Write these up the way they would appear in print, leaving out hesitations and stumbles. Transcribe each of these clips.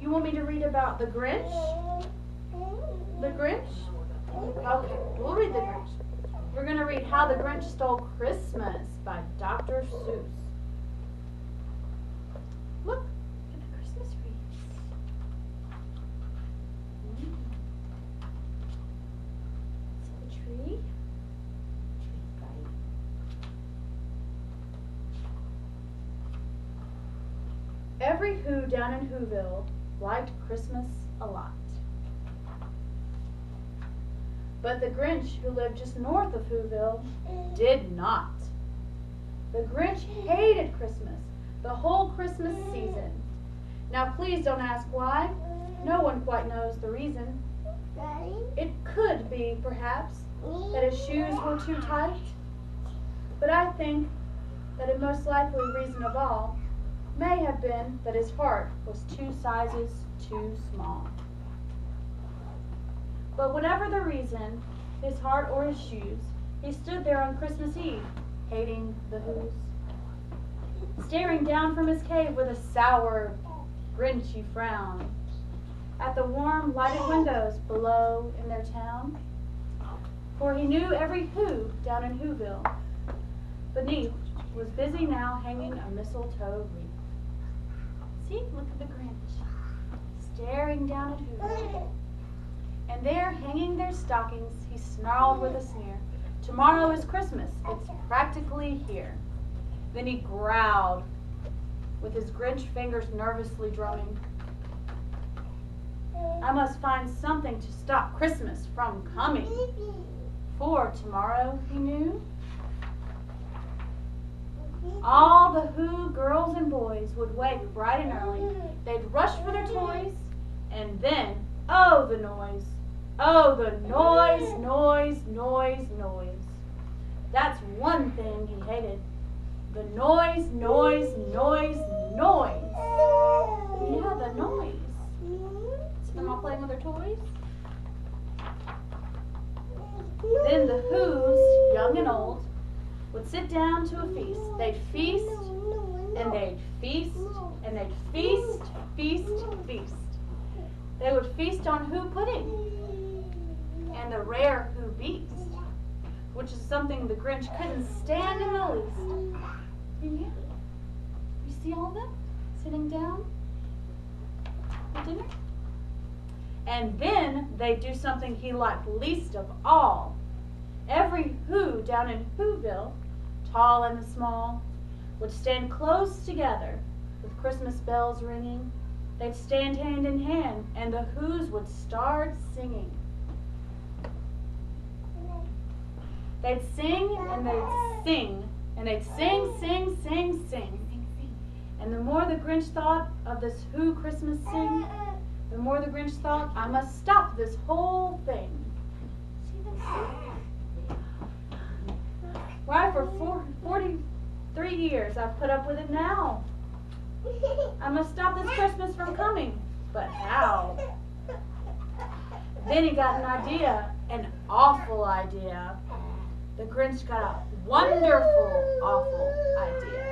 You want me to read about the Grinch? The Grinch? Okay, we'll read the Grinch. We're going to read How the Grinch Stole Christmas by Dr. Seuss. Look at the Christmas wreaths. See the tree? Tree's bright. Every Who down in Whoville liked Christmas a lot. But the Grinch, who lived just north of Whoville, did not. The Grinch hated Christmas, the whole Christmas season. Now please don't ask why. No one quite knows the reason. It could be, perhaps, that his shoes were too tight. But I think that a most likely reason of all may have been that his heart was 2 sizes too small. But whatever the reason, his heart or his shoes, he stood there on Christmas Eve, hating the Whos, staring down from his cave with a sour, grinchy frown at the warm, lighted windows below in their town. For he knew every Who down in Whoville beneath was busy now hanging a mistletoe wreath. See, look at the Grinch, staring down at Whoville. And there, hanging their stockings, he snarled with a sneer, "Tomorrow is Christmas. It's practically here." Then he growled, with his Grinch fingers nervously drumming, "I must find something to stop Christmas from coming." For tomorrow, he knew, all the Who girls and boys would wake bright and early. They'd rush for their toys, and then, oh, the noise. Oh, the noise, noise, noise, noise. That's one thing he hated. The noise, noise, noise, noise. Yeah, the noise. So they're not playing with their toys? Then the Whos, young and old, would sit down to a feast. They'd feast, and they'd feast, and they'd feast, feast, feast. They would feast on Who pudding and the rare Who beast, which is something the Grinch couldn't stand in the least. And you see all of them sitting down at dinner? And then they'd do something he liked least of all. Every Who down in Whoville, tall and small, would stand close together with Christmas bells ringing. They'd stand hand in hand, and the Whos would start singing. They'd sing, and they'd sing, and they'd sing, sing, sing, sing. And the more the Grinch thought of this Who Christmas sing, the more the Grinch thought, I must stop this whole thing. See them sing? Why, for 43 years I've put up with it now. I must stop this Christmas from coming. But how? Then he got an idea, an awful idea. The Grinch got a wonderful, awful idea.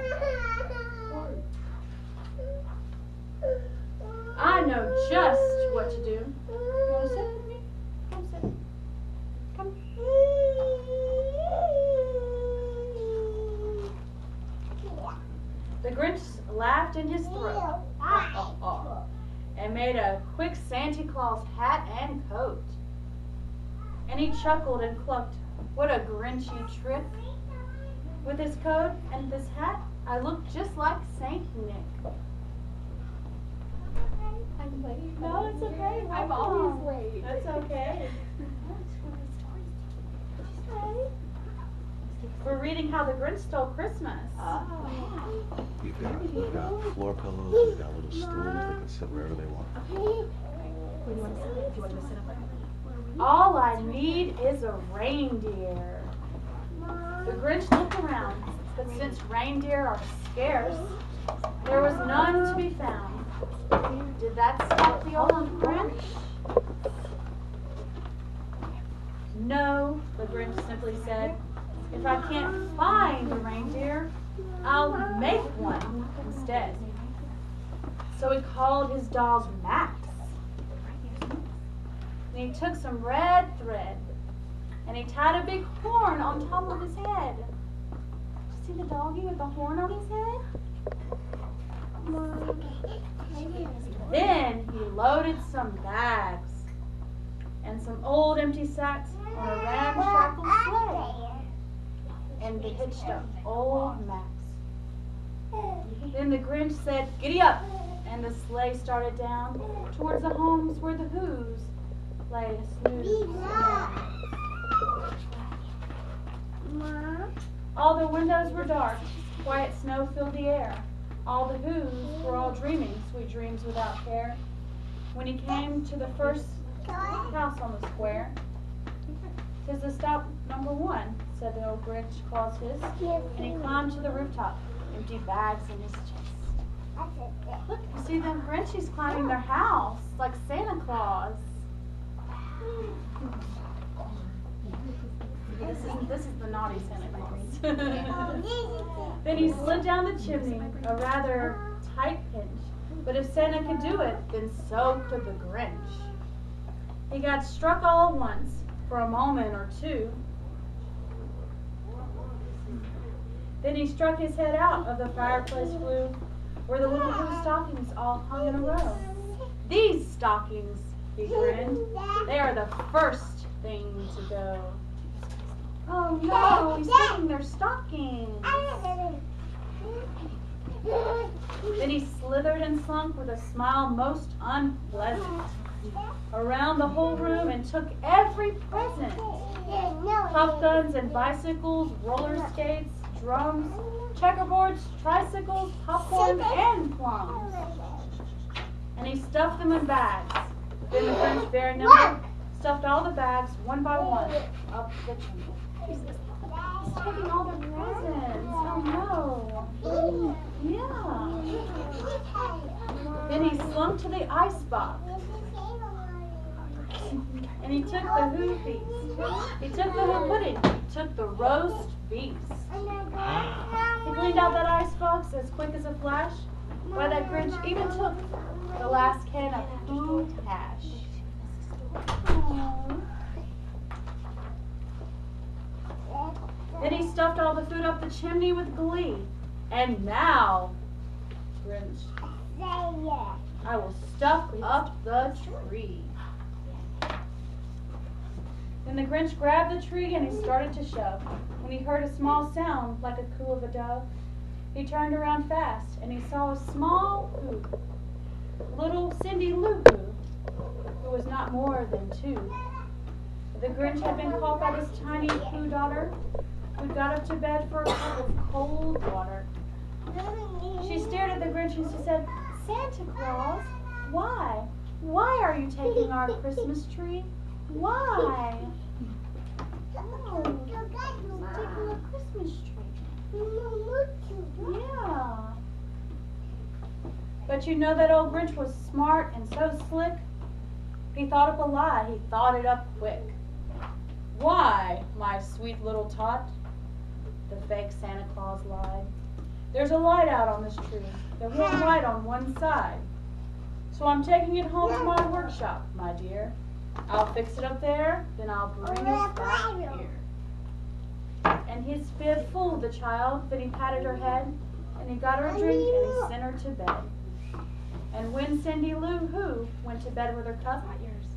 I know just what to do. You want to sit with me? Come sit. Come. The Grinch laughed in his throat and made a quick Santa Claus hat and coat. And he chuckled and clucked, "What a Grinchy trick. With this coat and this hat, I look just like Saint Nick." I'm late. No, it's okay. I'm always late. That's okay. We're reading How the Grinch Stole Christmas. We've got floor pillows, we've got little stools, they can sit wherever they want. Where do you want to sit? Do you want to sit up there? All I need is a reindeer. The Grinch looked around, but since reindeer are scarce, there was none to be found. Did that stop the old Grinch? No, the Grinch simply said. If I can't find a reindeer, I'll make one instead. So he called his dog Max. And he took some red thread and he tied a big horn on top of his head. See the doggy with the horn on his head? Then he loaded some bags and some old empty sacks on a ramshackle sleigh and hitched up old Max. Then the Grinch said, "Giddy up!" and the sleigh started down towards the homes where the Who's lay snooze. All the windows were dark, quiet snow filled the air. All the Who's were all dreaming sweet dreams without care. When he came to the first house on the square, "'Tis the stop number 1, said the old Grinch, claws his, and he climbed to the rooftop, empty bags in his chest. Look, you see them Grinchies climbing their house like Santa Claus. This is the naughty Santa Claus. Then he slid down the chimney, a rather tight pinch. But if Santa could do it, then so could the Grinch. He got struck all at once, for a moment or two. Then he struck his head out of the fireplace flue, where the little blue stockings all hung in a row. "These stockings," he grinned, "they are the first thing to go." Oh no, he's taking their stockings. Then he slithered and slunk with a smile most unpleasant around the whole room and took every present. Pop guns and bicycles, roller skates, drums, checkerboards, tricycles, popcorn, and plums. And he stuffed them in bags. Then the Grinch, bearing number, stuffed all the bags one by one up the chimney. He's taking all the presents. Oh no. Yeah. Then he slunk to the icebox. And he took the Who feast. He took the Who pudding. He took the roast beef. He cleaned out that icebox as quick as a flash. Why, that Grinch even took the last can of Who hash. Then he stuffed all the food up the chimney with glee. And now, Grinch, I will stuff up the tree. Then the Grinch grabbed the tree and he started to shove. When he heard a small sound like a coo of a dove, he turned around fast and he saw a small Who, little Cindy Lou Who was not more than 2. The Grinch had been caught by this tiny Who daughter, who got up to bed for a cup of cold water. She stared at the Grinch and she said, "Santa Claus, why? Why are you taking our Christmas tree? Why?" "Oh, taking a Christmas tree." "Yeah." But you know that old Grinch was smart and so slick. He thought up a lie. He thought it up quick. "Why, my sweet little tot," the fake Santa Claus lied, "there's a light out on this tree that won't light on one side. So I'm taking it home to my workshop, my dear. I'll fix it up there, then I'll bring it back here." And his fib fooled the child. Then he patted her head, and he got her a drink, and he sent her to bed. And when Cindy Lou Who went to bed with her cup,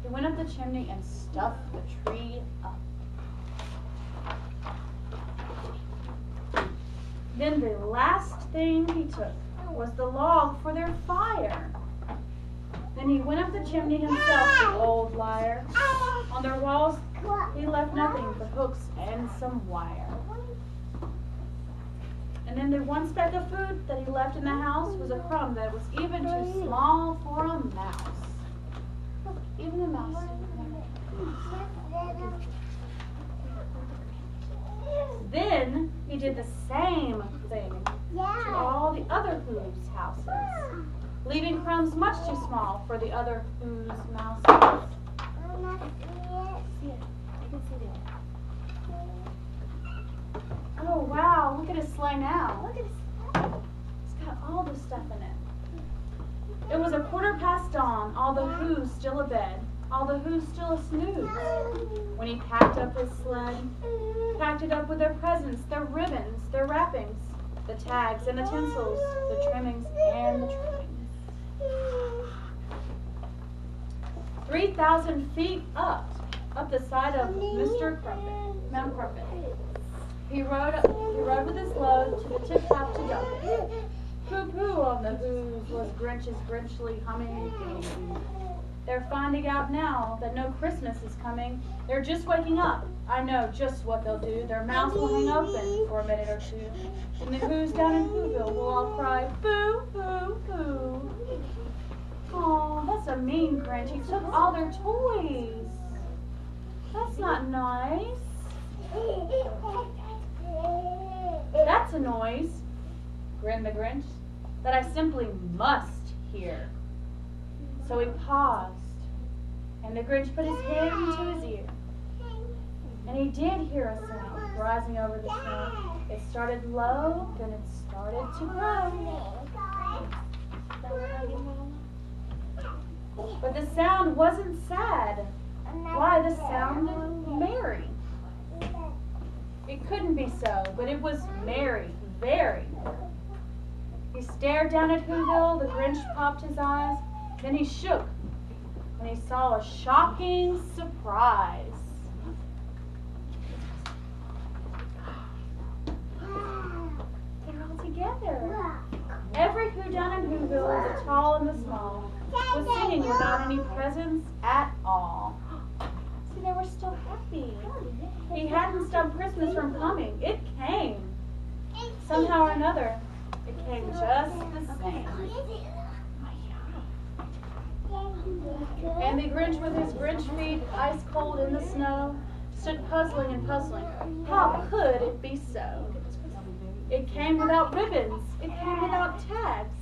he went up the chimney and stuffed the tree up. Then the last thing he took was the log for their fire. Then he went up the chimney himself, the old liar. On their walls he left nothing but hooks and some wire. And then the one speck of food that he left in the house was a crumb that was even too small for a mouse. Look, even a mouse. Then he did the same thing to all the other Who's houses, leaving crumbs much too small for the other Who's mouses. Oh wow, look at his sleigh now. Look at his sleigh. It's got all this stuff in it. It was 1/4 past dawn, all the Who's still abed, all the Who's still a snooze, when he packed up his sled, packed it up with their presents, their ribbons, their wrappings, the tags and the tinsels, the trimmings and the trimmings. 3,000 feet up the side of Mr. Crumpet, Mount Crumpet. He rode with his load to the tip-top to dump it. Pooh-pooh on the Who's was Grinch's Grinchly humming. They're finding out now that no Christmas is coming. They're just waking up. I know just what they'll do. Their mouths will hang open for a minute or two. And the Who's down in Whoville will all cry, boo, boo, boo. Oh, that's a mean Grinch. He took all their toys. That's not nice. That's a noise, grinned the Grinch, that I simply must hear. So he paused, and the Grinch put his hand to his ear. And he did hear a sound rising over the snow. It started low, then it started to grow. But the sound wasn't sad. Why, the sound merry. It couldn't be so, but it was merry, very merry. He stared down at Whoville, the Grinch popped his eyes, then he shook when he saw a shocking surprise. They're all together. Every Who down in Whoville, the tall and the small, was singing without any presents at all. See, they were still happy. He hadn't stopped Christmas from coming. It came. Somehow or another, it came just the same. And the Grinch with his Grinch feet ice cold in the snow stood puzzling and puzzling. How could it be so? It came without ribbons. It came without tags.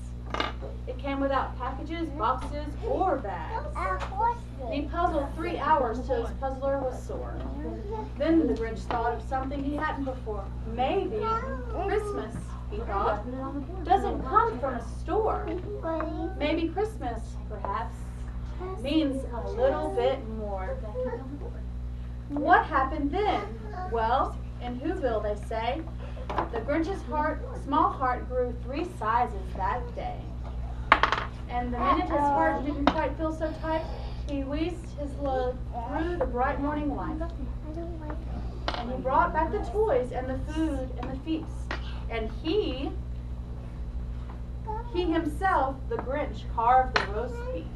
It came without packages, boxes, or bags. And he puzzled 3 hours till his puzzler was sore. Then the Grinch thought of something he hadn't before. Maybe Christmas, he thought, doesn't come from a store. Maybe Christmas, perhaps, means a little bit more. What happened then? Well, in Whoville, they say, the Grinch's small heart grew 3 sizes that day. And the minute his heart didn't quite feel so tight, he wheezed his load through the bright morning light. And he brought back the toys and the food and the feast. And he himself, the Grinch, carved the roast beef.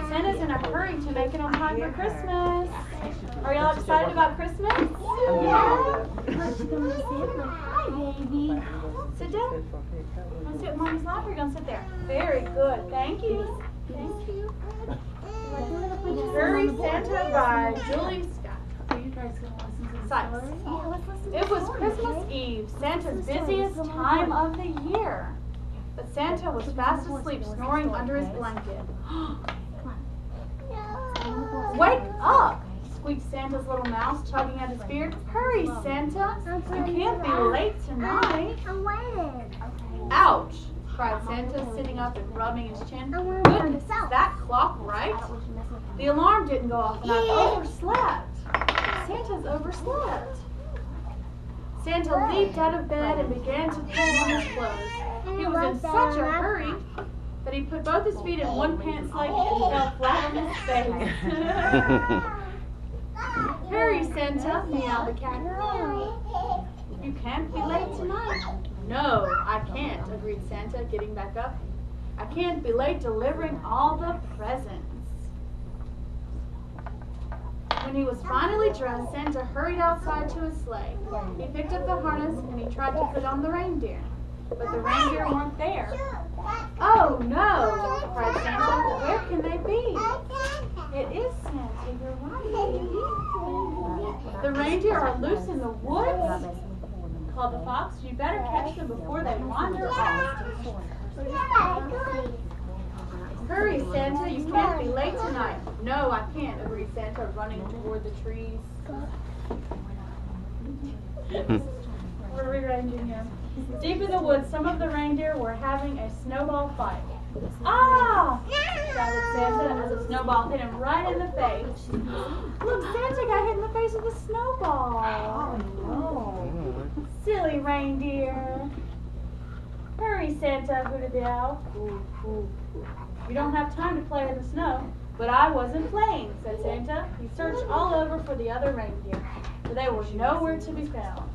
Santa's in a hurry to make it on time for Christmas. Are y'all excited about Christmas? Yeah. Hi, baby. Sit down. You want to sit in Mommy's lap or are you going to sit there? Very good. Thank you. Thank you. Hurry Santa by Julie Scott. Seuss. It was Christmas Eve, Santa's busiest time of the year. But Santa was fast asleep, snoring under his blanket. Wake up! Squeaked Santa's little mouse, tugging at his beard. Hurry, Santa! You can't be late tonight. Ouch! Cried Santa, sitting up and rubbing his chin. Goodness, is that clock right? The alarm didn't go off and I overslept. Santa's overslept. Santa leaped out of bed and began to pull on his clothes. He was in such a hurry that he put both his feet in one pants leg and fell flat on his face. Hurry, Santa, meowed the cat. You can't be late tonight. No, I can't, agreed Santa, getting back up. I can't be late delivering all the presents. When he was finally dressed, Santa hurried outside to his sleigh. He picked up the harness and he tried to put on the reindeer. But the reindeer weren't there. Oh no, cried Santa. Where can they be? It is Santa, you're right. The reindeer are loose in the woods, called the fox. You better catch them before they wander off. Hurry, Santa, you can't be late tonight. No, I can't, agreed Santa, running toward the trees. We're rearranging here. Deep in the woods, some of the reindeer were having a snowball fight. Ah! Shouted Santa as a snowball hit him right in the face. Look, Santa got hit in the face with a snowball. Oh, no. Silly reindeer. Hurry, Santa, hooted the owl. You don't have time to play in the snow. But I wasn't playing, said Santa. He searched all over for the other reindeer, but they were nowhere to be found.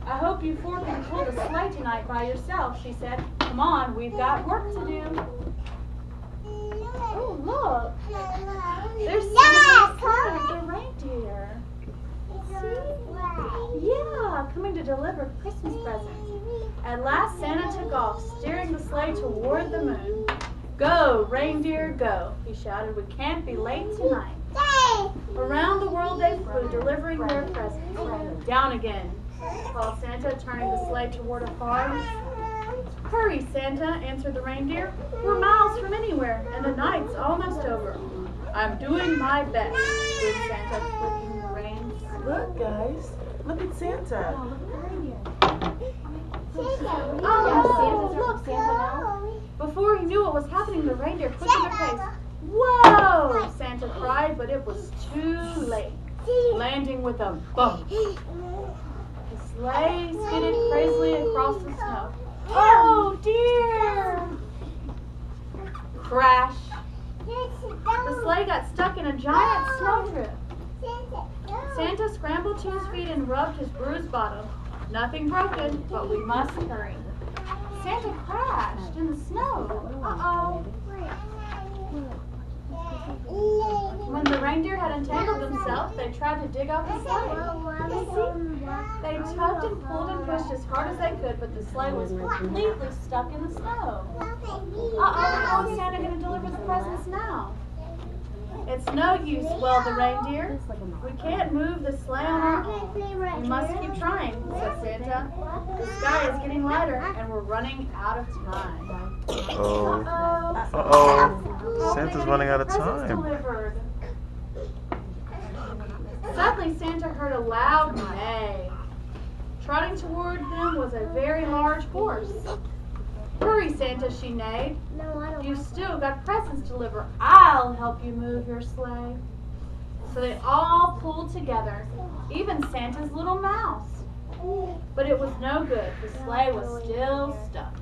I hope you four can pull the sleigh tonight by yourself, she said. Come on, we've got work to do. Oh, look. There's Santa the reindeer. See? Yeah, coming to deliver Christmas presents. At last, Santa took off, steering the sleigh toward the moon. Go, reindeer, go, he shouted. We can't be late tonight. Around the world they flew, delivering their presents. Down again, called Santa, turning the sleigh toward a farm. Hurry, Santa, answered the reindeer. We're miles from anywhere, and the night's almost over. I'm doing my best, said Santa, clicking the reins. Look, guys. Look at Santa. Oh, look, Santa. Before he knew what was happening, the reindeer quickened their pace. Whoa! Santa cried, but it was too late. Landing with a bump. The sleigh skidded crazily across the snow. Oh dear! Crash. The sleigh got stuck in a giant snowdrift. Santa scrambled to his feet and rubbed his bruised bottom. Nothing broken, but we must hurry. Santa crashed in the snow. Uh-oh. When the reindeer had entangled themselves, they tried to dig up the sleigh. They tugged and pulled and pushed as hard as they could, but the sleigh was completely stuck in the snow. Uh-oh, how is Santa going to deliver the presents now? It's no use, wailed the reindeer. We can't move the sleigh on our own. We must keep trying, said Santa. The sky is getting lighter, and we're running out of time. Uh-oh. Santa's running out of time. Delivered. Suddenly, Santa heard a loud neigh. Trotting toward them was a very large horse. Hurry, Santa, she neighed. You've still got presents to deliver. I'll help you move your sleigh. So they all pulled together, even Santa's little mouse. But it was no good. The sleigh was still stuck.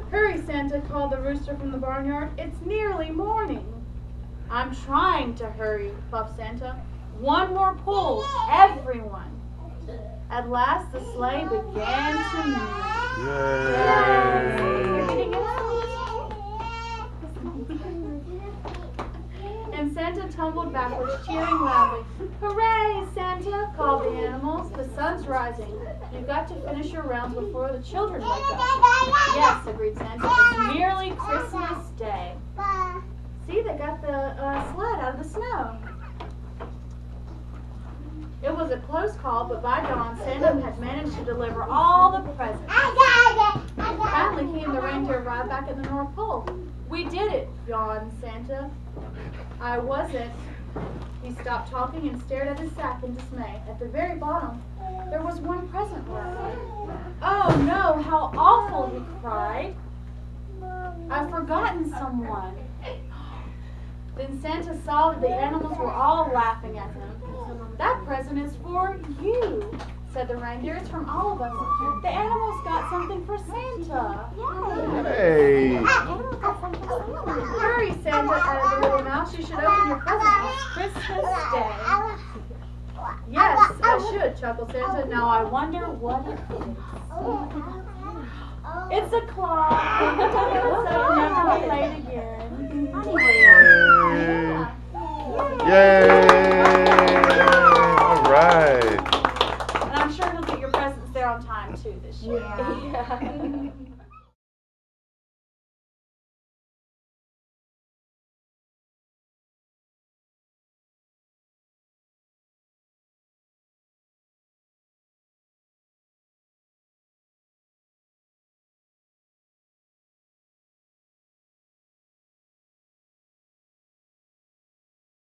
Hurry, Santa, called the rooster from the barnyard. It's nearly morning. I'm trying to hurry, puffed Santa. One more pull, everyone. At last, the sleigh began to move. Yay! You're getting it out. And Santa tumbled backwards, cheering loudly. Hooray, Santa, called the animals. The sun's rising. You've got to finish your rounds before the children wake up. Yes, agreed Santa. It's nearly Christmas Day. See, they got the sled out of the snow. It was a close call, but by dawn, Santa had managed to deliver all the presents. Finally, he and the reindeer arrived back at the North Pole. We did it, yawned Santa. I wasn't. He stopped talking and stared at his sack in dismay. At the very bottom, there was one present left. Oh no, how awful, he cried. I've forgotten someone. Then Santa saw that the animals were all laughing at him. That present is for you, said the reindeer. It's from all of us. The animals got something for Santa. Hey! Hurry, Santa, added the little mouse. You should open your present on Christmas Day. Yes, I should, chuckled Santa. Now I wonder what it is. It's a clock. So never be late again. Yay! All right. And I'm sure you'll get your presents there on time too this year. Yeah.